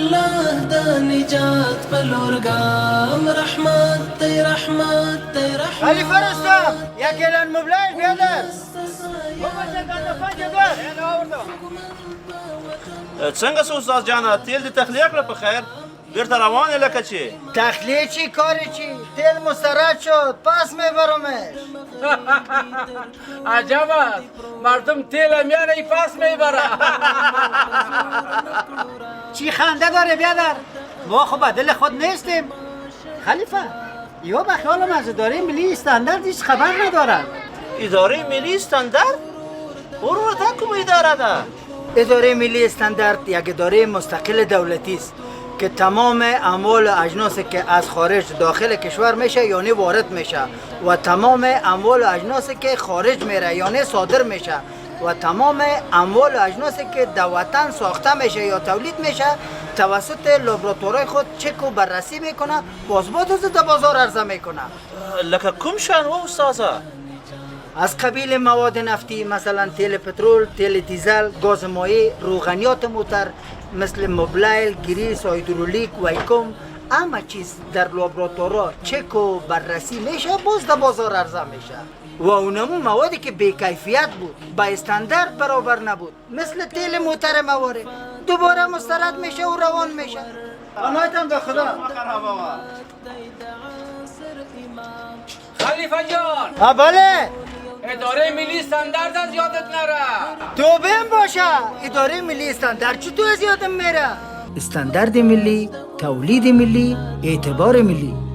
الله د نجات بلورگام رحمت دی رحمت دی رحمت علی فرستم یک اعلان مبلغ بیادر څنګه سو استاد جانا تیل د تخلیه کړ په خیر بیرته روان لکه چې تخلیه چی کاری چی تیل مسترد شد پس میبرمش عجب است مردم تیل میاره پس میبره چی خنده داره بیادر ما خب دل خود نیستیم خلیفه یا به خیالم از اداره ملی استاندارد هیچ خبر ندارن اداره ملی استاندارد برو تا کوم اداره ده اداره ملی استاندارد یک اداره مستقل دولتی است که تمام اموال و اجناسی که از خارج داخل کشور میشه یعنی وارد میشه و تمام اموال و اجناسی که خارج میره یعنی صادر میشه و تمام اموال و اجناسی که در وطن ساخته میشه یا تولید میشه توسط لابراتوارای خود چک و بررسی میکنه بازبات از در بازار عرضه میکنه. لکه کوم شان و استاذه از قبیل مواد نفتی مثلا تیل پترول، تیل دیزل، گاز مایع، روغنیات موتر مثل موبلایل، گریس، هیدرولیک، ویکوم همه چیز در لابراتوارا چک و بررسی میشه باز در بازار عرضه میشه و اونمون موادی که بی‌کیفیت بود با استاندارد برابر نبود مثل تیل موتر مواره دوباره مسترد میشه و روان میشه. امایتان به خدا. خلیفه جان بله اداره ملی استاندارد از یادت نره توبهم باشه اداره ملی استاندارد چطور از یادم میره؟ استاندارد ملی، تولید ملی، اعتبار ملی.